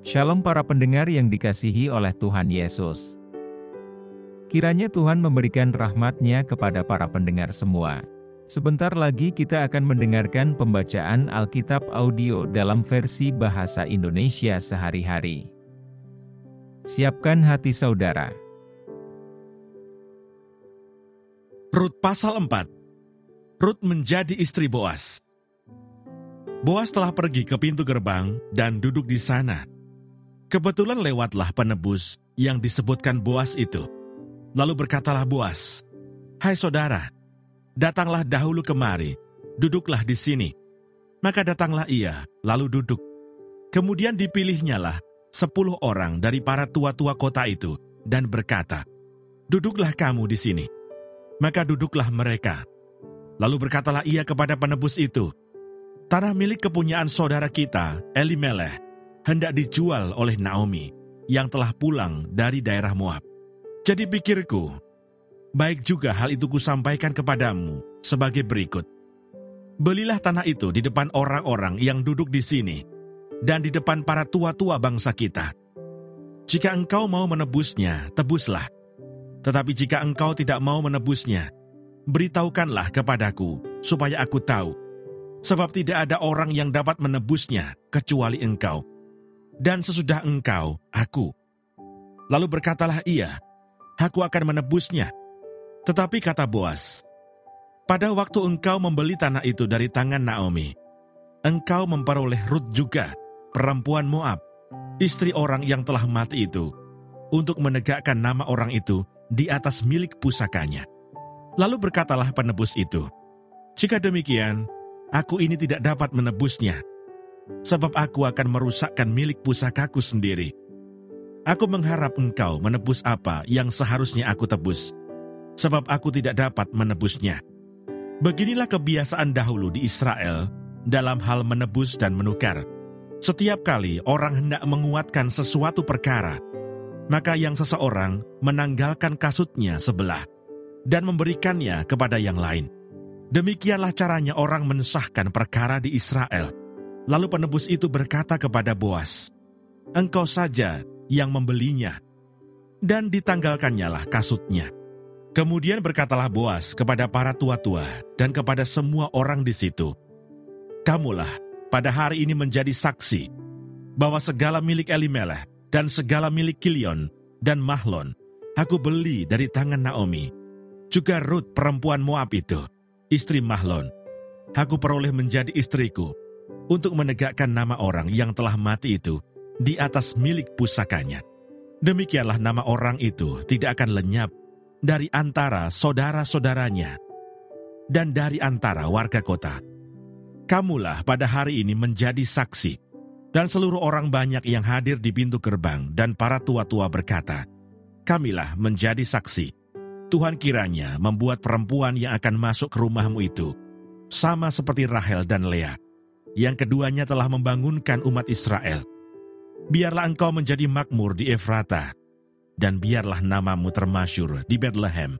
Shalom para pendengar yang dikasihi oleh Tuhan Yesus. Kiranya Tuhan memberikan rahmat-Nya kepada para pendengar semua. Sebentar lagi kita akan mendengarkan pembacaan Alkitab audio dalam versi bahasa Indonesia sehari-hari. Siapkan hati saudara. Rut pasal 4. Rut menjadi istri Boas. Boas telah pergi ke pintu gerbang dan duduk di sana. Kebetulan lewatlah penebus yang disebutkan Boas itu. Lalu berkatalah Boas, "Hai saudara, datanglah dahulu kemari, duduklah di sini." Maka datanglah ia, lalu duduk. Kemudian dipilihnyalah 10 orang dari para tua-tua kota itu, dan berkata, "Duduklah kamu di sini." Maka duduklah mereka. Lalu berkatalah ia kepada penebus itu, "Tanah milik kepunyaan saudara kita, Elimeleh, hendak dijual oleh Naomi, yang telah pulang dari daerah Moab. Jadi pikirku, baik juga hal itu kusampaikan kepadamu sebagai berikut. Belilah tanah itu di depan orang-orang yang duduk di sini, dan di depan para tua-tua bangsa kita. Jika engkau mau menebusnya, tebuslah. Tetapi jika engkau tidak mau menebusnya, beritahukanlah kepadaku, supaya aku tahu. Sebab tidak ada orang yang dapat menebusnya, kecuali engkau. Dan sesudah engkau, aku." Lalu berkatalah ia, "Aku akan menebusnya." Tetapi kata Boas, "Pada waktu engkau membeli tanah itu dari tangan Naomi, engkau memperoleh Rut juga, perempuan Moab, istri orang yang telah mati itu, untuk menegakkan nama orang itu di atas milik pusakanya." Lalu berkatalah penebus itu, "Jika demikian, aku ini tidak dapat menebusnya, sebab aku akan merusakkan milik pusakaku sendiri. Aku mengharap engkau menebus apa yang seharusnya aku tebus, sebab aku tidak dapat menebusnya. Beginilah kebiasaan dahulu di Israel dalam hal menebus dan menukar. Setiap kali orang hendak menguatkan sesuatu perkara, maka yang seseorang menanggalkan kasutnya sebelah dan memberikannya kepada yang lain. Demikianlah caranya orang mensahkan perkara di Israel." Lalu penebus itu berkata kepada Boas, "Engkau saja yang membelinya." Dan ditanggalkannyalah kasutnya. Kemudian berkatalah Boas kepada para tua-tua dan kepada semua orang di situ, "Kamulah pada hari ini menjadi saksi bahwa segala milik Elimeleh dan segala milik Kilion dan Mahlon aku beli dari tangan Naomi. Juga Rut perempuan Moab itu, istri Mahlon, aku peroleh menjadi istriku, untuk menegakkan nama orang yang telah mati itu di atas milik pusakanya. Demikianlah nama orang itu tidak akan lenyap dari antara saudara-saudaranya dan dari antara warga kota. Kamulah pada hari ini menjadi saksi." Dan seluruh orang banyak yang hadir di pintu gerbang dan para tua-tua berkata, "Kamilah menjadi saksi. Tuhan kiranya membuat perempuan yang akan masuk ke rumahmu itu sama seperti Rahel dan Lea, yang keduanya telah membangunkan umat Israel. Biarlah engkau menjadi makmur di Efrata, dan biarlah namamu termasyur di Betlehem.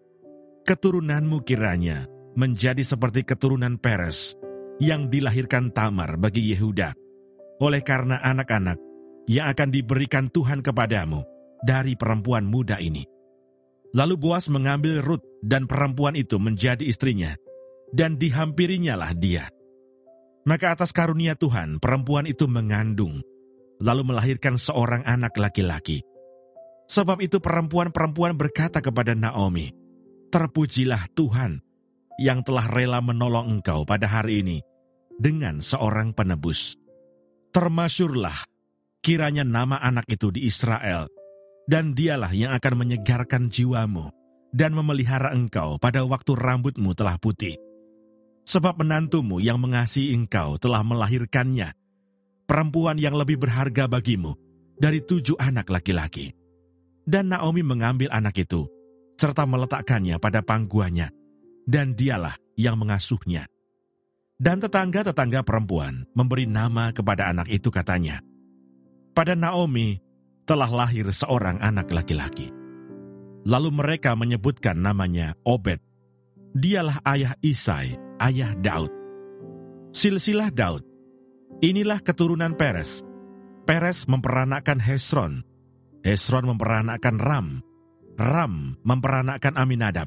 Keturunanmu kiranya menjadi seperti keturunan Peres, yang dilahirkan Tamar bagi Yehuda, oleh karena anak-anak yang akan diberikan Tuhan kepadamu dari perempuan muda ini." Lalu Boas mengambil Rut dan perempuan itu menjadi istrinya, dan dihampirinyalah dia. Maka atas karunia Tuhan, perempuan itu mengandung, lalu melahirkan seorang anak laki-laki. Sebab itu perempuan-perempuan berkata kepada Naomi, "Terpujilah Tuhan yang telah rela menolong engkau pada hari ini dengan seorang penebus. Termasyurlah kiranya nama anak itu di Israel, dan dialah yang akan menyegarkan jiwamu dan memelihara engkau pada waktu rambutmu telah putih. Sebab menantumu yang mengasihi engkau telah melahirkannya, perempuan yang lebih berharga bagimu dari 7 anak laki-laki." Dan Naomi mengambil anak itu, serta meletakkannya pada pangkuannya, dan dialah yang mengasuhnya. Dan tetangga-tetangga perempuan memberi nama kepada anak itu, katanya, "Pada Naomi telah lahir seorang anak laki-laki." Lalu mereka menyebutkan namanya Obed. Dialah ayah Isai, ayah Daud. Silsilah Daud, inilah keturunan Peres. Peres memperanakkan Hesron. Hesron memperanakkan Ram. Ram memperanakkan Aminadab.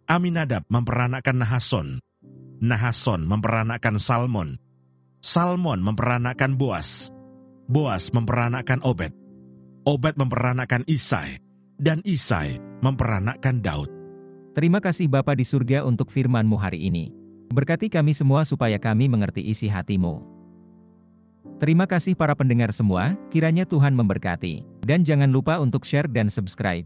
Aminadab memperanakkan Nahason. Nahason memperanakkan Salmon. Salmon memperanakkan Boas. Boas memperanakkan Obed. Obed memperanakkan Isai. Dan Isai memperanakkan Daud. Terima kasih Bapa di surga untuk firman-Mu hari ini. Berkati kami semua supaya kami mengerti isi hati-Mu. Terima kasih para pendengar semua, kiranya Tuhan memberkati. Dan jangan lupa untuk share dan subscribe.